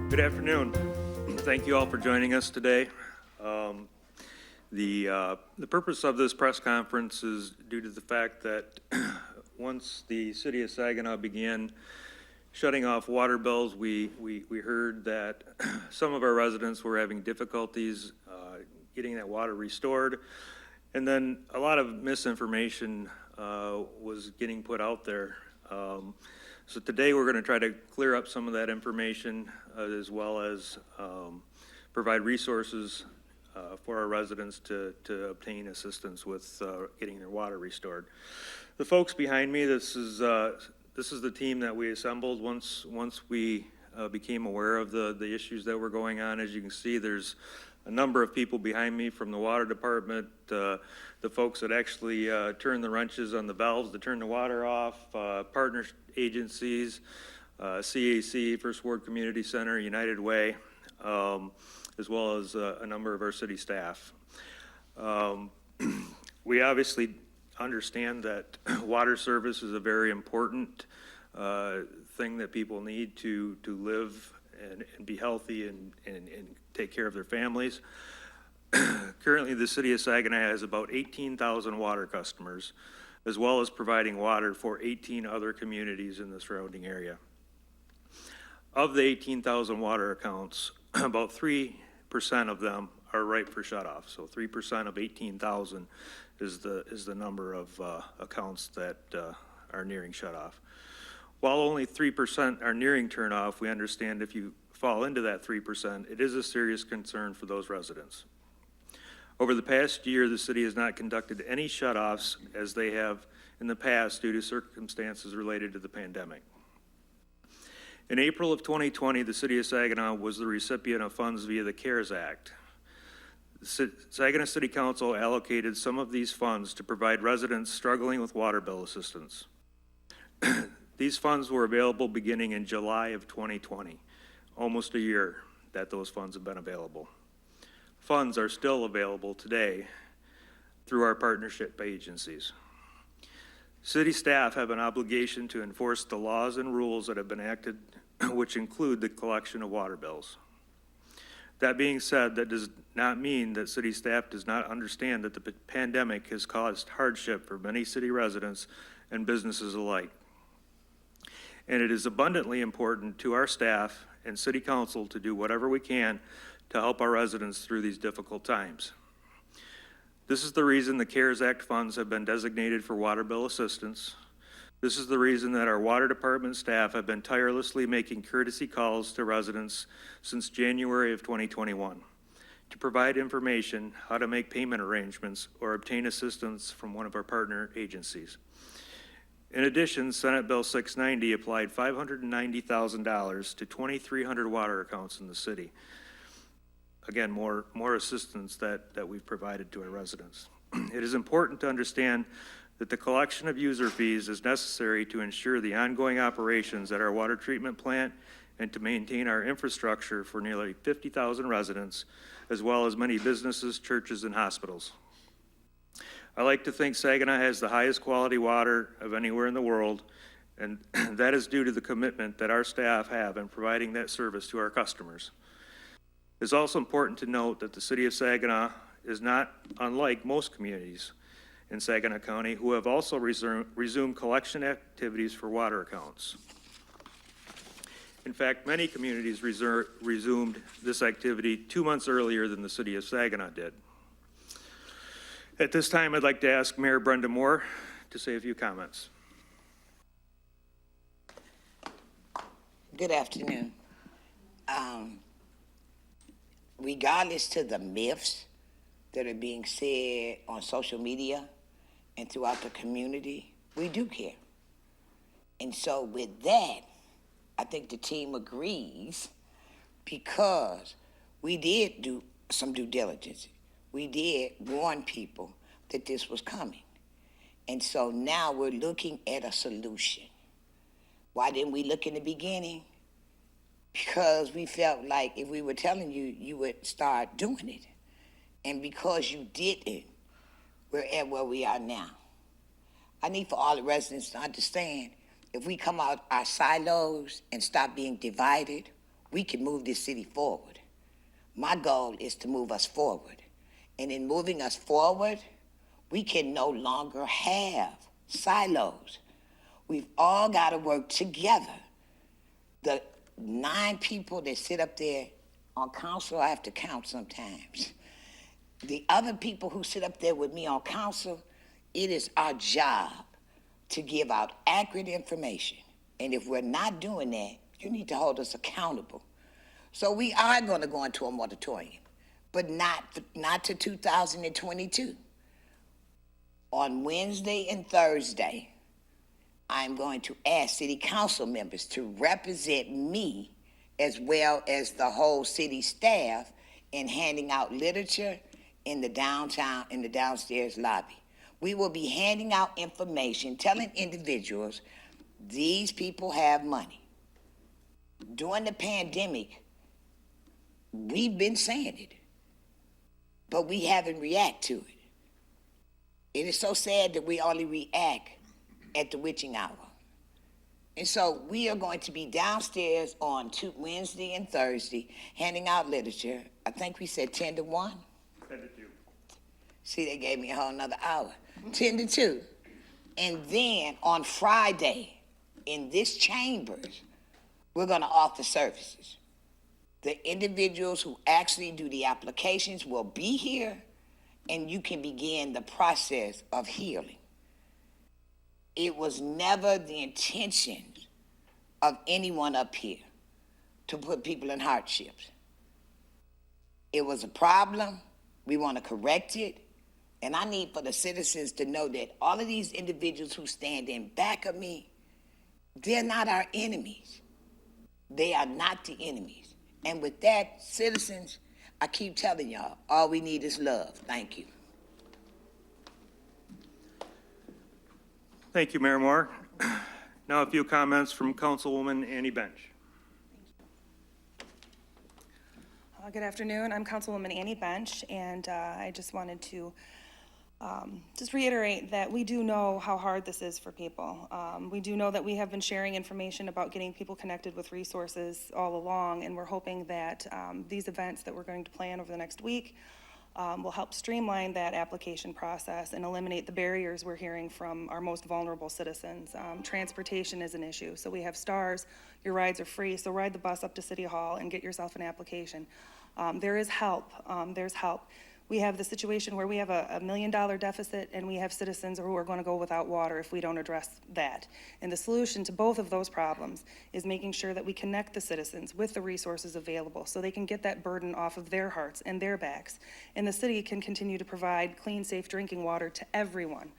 Good afternoon. Thank you all for joining us today. The purpose of this press conference is due to the fact that once the city of Saginaw began shutting off water bills, we heard that some of our residents were having difficulties getting that water restored. And then a lot of misinformation was getting put out there. So today we're going to try to clear up some of that information as well as provide resources for our residents to obtain assistance with getting their water restored. The folks behind me, this is the team that we assembled once we became aware of the issues that were going on. As you can see, there's a number of people behind me from the water department, the folks that actually turn the wrenches on the valves to turn the water off, partner agencies, CAC, First Ward Community Center, United Way, as well as a number of our city staff. We obviously understand that water service is a very important thing that people need to live and be healthy and take care of their families. Currently, the city of Saginaw has about 18,000 water customers, as well as providing water for 18 other communities in the surrounding area. Of the 18,000 water accounts, about 3% of them are ripe for shutoff. So 3% of 18,000 is the number of accounts that are nearing shutoff. While only 3% are nearing turnoff, we understand if you fall into that 3%, it is a serious concern for those residents. Over the past year, the city has not conducted any shutoffs as they have in the past due to circumstances related to the pandemic. In April of 2020, the city of Saginaw was the recipient of funds via the CARES Act. The Saginaw City Council allocated some of these funds to provide residents struggling with water bill assistance. These funds were available beginning in July of 2020, almost a year that those funds have been available. Funds are still available today through our partnership agencies. City staff have an obligation to enforce the laws and rules that have been enacted, which include the collection of water bills. That being said, that does not mean that city staff does not understand that the pandemic has caused hardship for many city residents and businesses alike. And it is abundantly important to our staff and city council to do whatever we can to help our residents through these difficult times. This is the reason the CARES Act funds have been designated for water bill assistance. This is the reason that our water department staff have been tirelessly making courtesy calls to residents since January of 2021 to provide information how to make payment arrangements or obtain assistance from one of our partner agencies. In addition, Senate Bill 690 applied $590,000 to 2,300 water accounts in the city. Again, more assistance that we've provided to our residents. It is important to understand that the collection of user fees is necessary to ensure the ongoing operations at our water treatment plant and to maintain our infrastructure for nearly 50,000 residents, as well as many businesses, churches, and hospitals. I like to think Saginaw has the highest quality water of anywhere in the world, and that is due to the commitment that our staff have in providing that service to our customers. It's also important to note that the city of Saginaw is not unlike most communities in Saginaw County who have also resumed collection activities for water accounts. In fact, many communities resumed this activity 2 months earlier than the city of Saginaw did. At this time, I'd like to ask Mayor Brenda Moore to say a few comments. Good afternoon. Regardless to the myths that are being said on social media and throughout the community, we do care. And so with that, I think the team agrees because we did do some due diligence. We did warn people that this was coming. And so now we're looking at a solution. Why didn't we look in the beginning? Because we felt like if we were telling you, you would start doing it. And because you didn't, we're at where we are now. I need for all the residents to understand, if we come out our silos and stop being divided we can move this city forward. My goal is to move us forward. And in moving us forward, we can no longer have silos. We've all got to work together. The 9 people that sit up there on council, I have to count sometimes. The other people who sit up there with me on council, it is our job to give out accurate information. And if we're not doing that, you need to hold us accountable. So we are going to go into a moratorium, but not to 2022. On Wednesday and Thursday, I'm going to ask city council members to represent me as well as the whole city staff in handing out literature in the downstairs lobby. We will be handing out information, telling individuals these people have money. During the pandemic, we've been saying it, but we haven't reacted to it. It is so sad that we only react at the witching hour. And so we are going to be downstairs on Wednesday and Thursday handing out literature. I think we said 10 to 1. 10 to 2. See, they gave me a whole nother hour. 10 to 2. And then on Friday, in this chambers, we're going to offer services. The individuals who actually do the applications will be here, and you can begin the process of healing. It was never the intention of anyone up here to put people in hardships. It was a problem. We want to correct it. And I need for the citizens to know that all of these individuals who stand in back of me, they're not our enemies. They are not the enemies. And with that, citizens, I keep telling y'all, all we need is love. Thank you. Thank you, Mayor Moore. Now a few comments from Councilwoman Annie Bench. Good afternoon. I'm Councilwoman Annie Bench, and I just wanted to just reiterate that we do know how hard this is for people. We do know that we have been sharing information about getting people connected with resources all along, and we're hoping that these events that we're going to plan over the next week will help streamline that application process and eliminate the barriers we're hearing from our most vulnerable citizens. Transportation is an issue. So we have stars, your rides are free, so ride the bus up to City Hall and get yourself an application. There is help, there's help. We have the situation where we have a $1 million deficit and we have citizens who are going to go without water if we don't address that. And the solution to both of those problems is making sure that we connect the citizens with the resources available so they can get that burden off of their hearts and their backs. And the city can continue to provide clean, safe drinking water to everyone.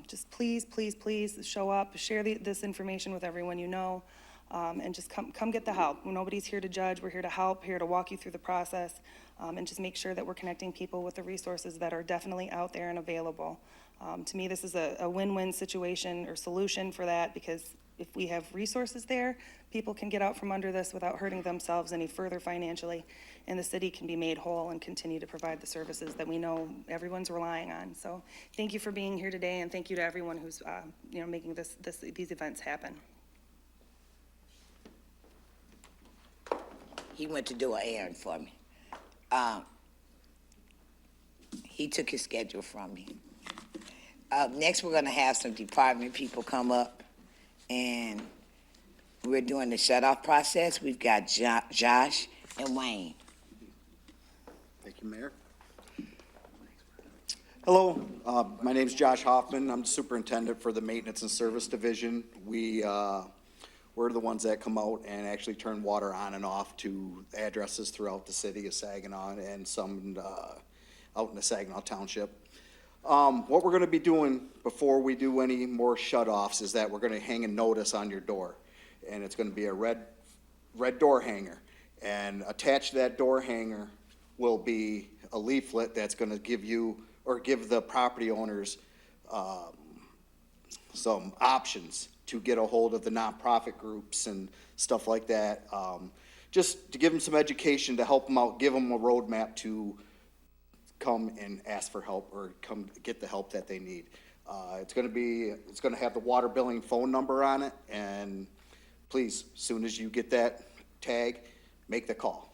Just please, please, please show up, share this information with everyone you know. And just come get the help. Nobody's here to judge. We're here to help, here to walk you through the process, and just make sure that we're connecting people with the resources that are definitely out there and available. To me, this is a win-win situation or solution for that, because if we have resources there, people can get out from under this without hurting themselves any further financially, and the city can be made whole and continue to provide the services that we know everyone's relying on. So thank you for being here today, and thank you to everyone who's making these events happen. He went to do an errand for me. He took his schedule from me. Next, we're going to have some department people come up, and we're doing the shut-off process. We've got Josh and Wayne. Thank you, Mayor. Hello, my name is Josh Hoffman. I'm the superintendent for the Maintenance and Service Division. We're the ones that come out and actually turn water on and off to addresses throughout the city of Saginaw and some out in the Saginaw Township. What we're going to be doing before we do any more shut-offs is that we're going to hang a notice on your door, and it's going to be a red door hanger, and attached to that door hanger will be a leaflet that's going to give the property owners some options to get a hold of the nonprofit groups and stuff like that, just to give them some education to help them out, give them a roadmap to come and ask for help or come get the help that they need. It's going to have the water billing phone number on it, and please, as soon as you get that tag, make the call.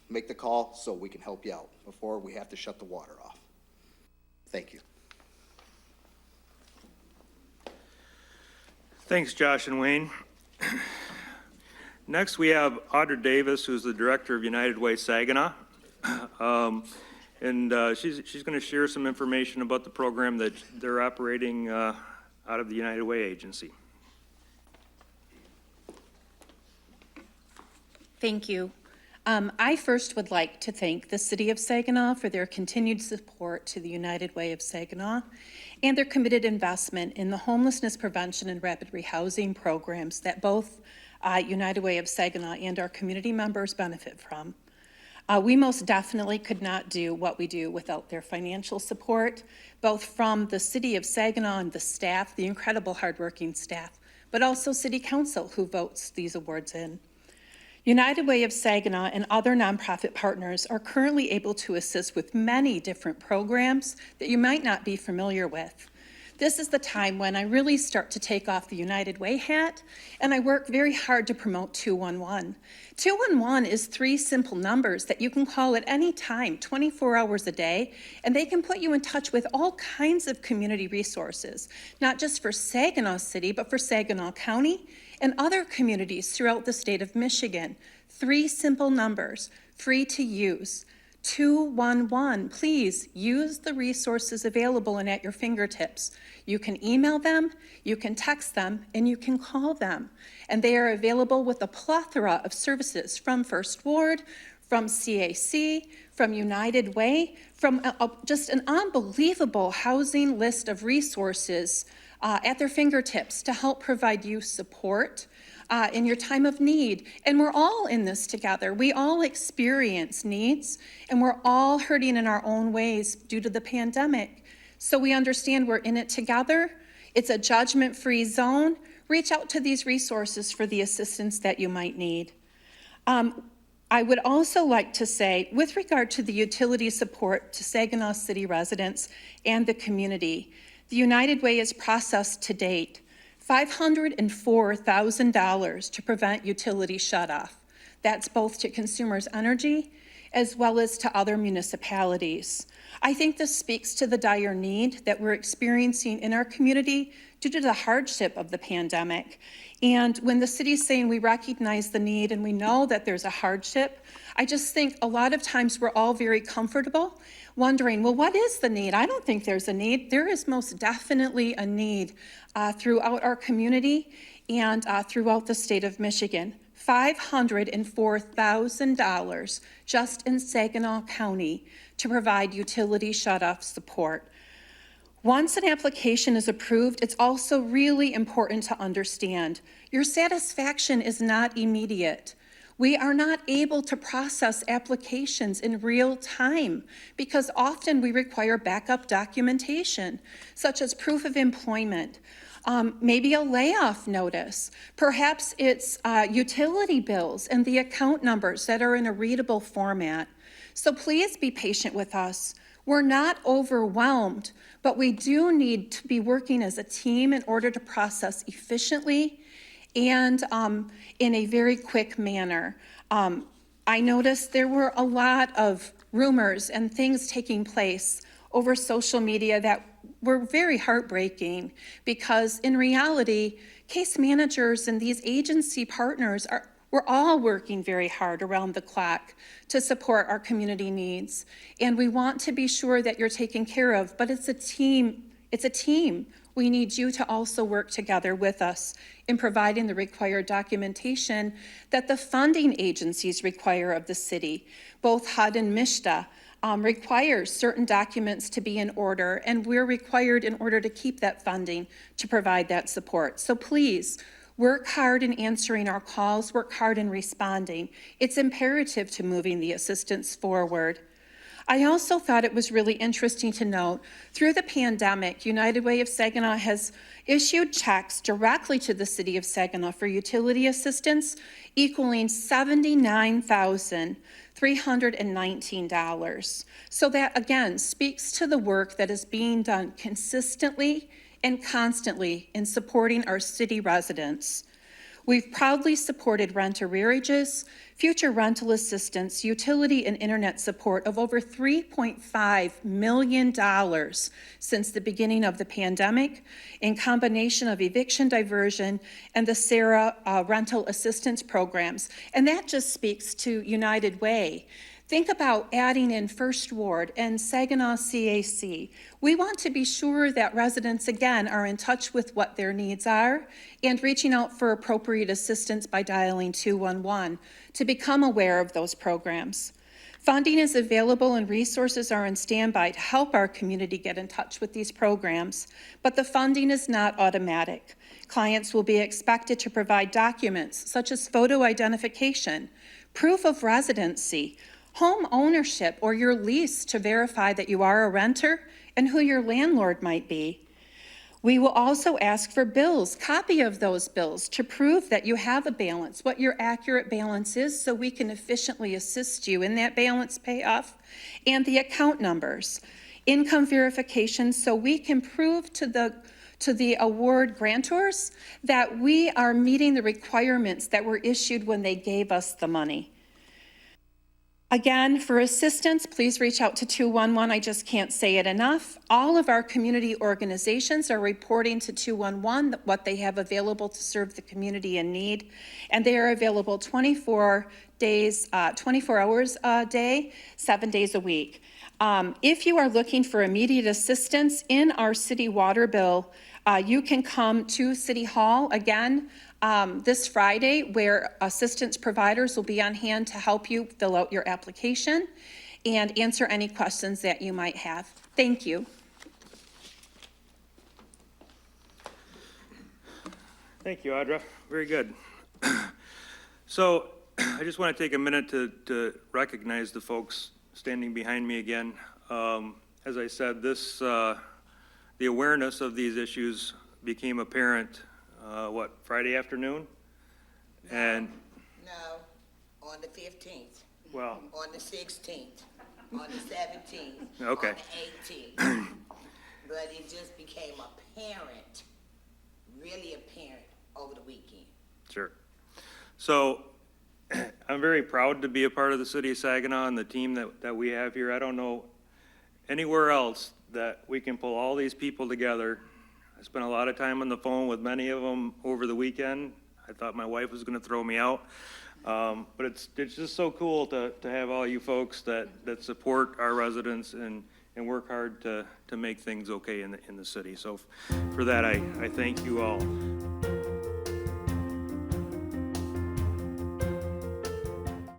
Make the call so we can help you out before we have to shut the water off. Thank you. Thanks, Josh and Wayne. Next, we have Audra Davis, who's the Director of United Way Saginaw. She's going to share some information about the program that they're operating out of the United Way agency. Thank you. I first would like to thank the City of Saginaw for their continued support to the United Way of Saginaw and their committed investment in the homelessness prevention and rapid rehousing programs that both United Way of Saginaw and our community members benefit from. We most definitely could not do what we do without their financial support, both from the City of Saginaw and the staff, the incredible hardworking staff, but also City Council who votes these awards in. United Way of Saginaw and other nonprofit partners are currently able to assist with many different programs that you might not be familiar with. This is the time when I really start to take off the United Way hat, and I work very hard to promote 211. 211 is 3 simple numbers that you can call at any time, 24 hours a day, and they can put you in touch with all kinds of community resources, not just for Saginaw City, but for Saginaw County and other communities throughout the state of Michigan. 3 simple numbers, free to use. 211, please use the resources available and at your fingertips. You can email them, you can text them, and you can call them. And they are available with a plethora of services from First Ward, from CAC, from United Way, from just an unbelievable housing list of resources at their fingertips to help provide you support in your time of need. And we're all in this together. We all experience needs, and we're all hurting in our own ways due to the pandemic. So we understand we're in it together. It's a judgment-free zone. Reach out to these resources for the assistance that you might need. I would also like to say, with regard to the utility support to Saginaw City residents and the community, the United Way has processed to date $504,000 to prevent utility shutoff. That's both to Consumers Energy as well as to other municipalities. I think this speaks to the dire need that we're experiencing in our community due to the hardship of the pandemic. And when the city's saying we recognize the need and we know that there's a hardship, I just think a lot of times we're all very comfortable wondering, well, what is the need? I don't think there's a need. There is most definitely a need throughout our community and throughout the state of Michigan. $504,000 just in Saginaw County to provide utility shutoff support. Once an application is approved, it's also really important to understand your satisfaction is not immediate. We are not able to process applications in real time because often we require backup documentation, such as proof of employment, maybe a layoff notice. Perhaps it's utility bills and the account numbers that are in a readable format. So please be patient with us. We're not overwhelmed, but we do need to be working as a team in order to process efficiently and in a very quick manner. I noticed there were a lot of rumors and things taking place over social media that were very heartbreaking because in reality, case managers and these agency partners we're all working very hard around the clock to support our community needs. And we want to be sure that you're taken care of, but it's a team. It's a team. We need you to also work together with us in providing the required documentation that the funding agencies require of the city. Both HUD and MISTA requires certain documents to be in order, and we're required in order to keep that funding to provide that support. So please, work hard in answering our calls, work hard in responding. It's imperative to moving the assistance forward. I also thought it was really interesting to note, through the pandemic, United Way of Saginaw has issued checks directly to the City of Saginaw for utility assistance equaling $79,319. So that, again, speaks to the work that is being done consistently and constantly in supporting our city residents. We've proudly supported rent arrearages, future rental assistance, utility and internet support of over $3.5 million since the beginning of the pandemic, in combination of eviction diversion and the SARA rental assistance programs. And that just speaks to United Way. Think about adding in First Ward and Saginaw CAC. We want to be sure that residents, again, are in touch with what their needs are and reaching out for appropriate assistance by dialing 211 to become aware of those programs. Funding is available and resources are on standby to help our community get in touch with these programs, but the funding is not automatic. Clients will be expected to provide documents such as photo identification, proof of residency, home ownership, or your lease to verify that you are a renter and who your landlord might be. We will also ask for bills, copy of those bills to prove that you have a balance, what your accurate balance is, so we can efficiently assist you in that balance payoff, and the account numbers, income verification, so we can prove to the award grantors that we are meeting the requirements that were issued when they gave us the money. Again, for assistance, please reach out to 211. I just can't say it enough. All of our community organizations are reporting to 211 what they have available to serve the community in need, and they are available 24 hours a day, 7 days a week. If you are looking for immediate assistance in our city water bill, you can come to City Hall again this Friday, where assistance providers will be on hand to help you fill out your application and answer any questions that you might have. Thank you. Thank you, Audra. Very good. So I just want to take a minute to recognize the folks standing behind me again. As I said, the awareness of these issues became apparent, Friday afternoon? And, No, on the 15th, well, on the 16th, on the 17th, Okay. on the 18th. But it just became apparent, really apparent over the weekend. sure. So I'm very proud to be a part of the city of Saginaw and the team that we have here. I don't know anywhere else that we can pull all these people together. I spent a lot of time on the phone with many of them over the weekend. I thought my wife was going to throw me out. But it's just so cool to have all you folks that support our residents and work hard to make things okay in the city. So for that, I thank you all.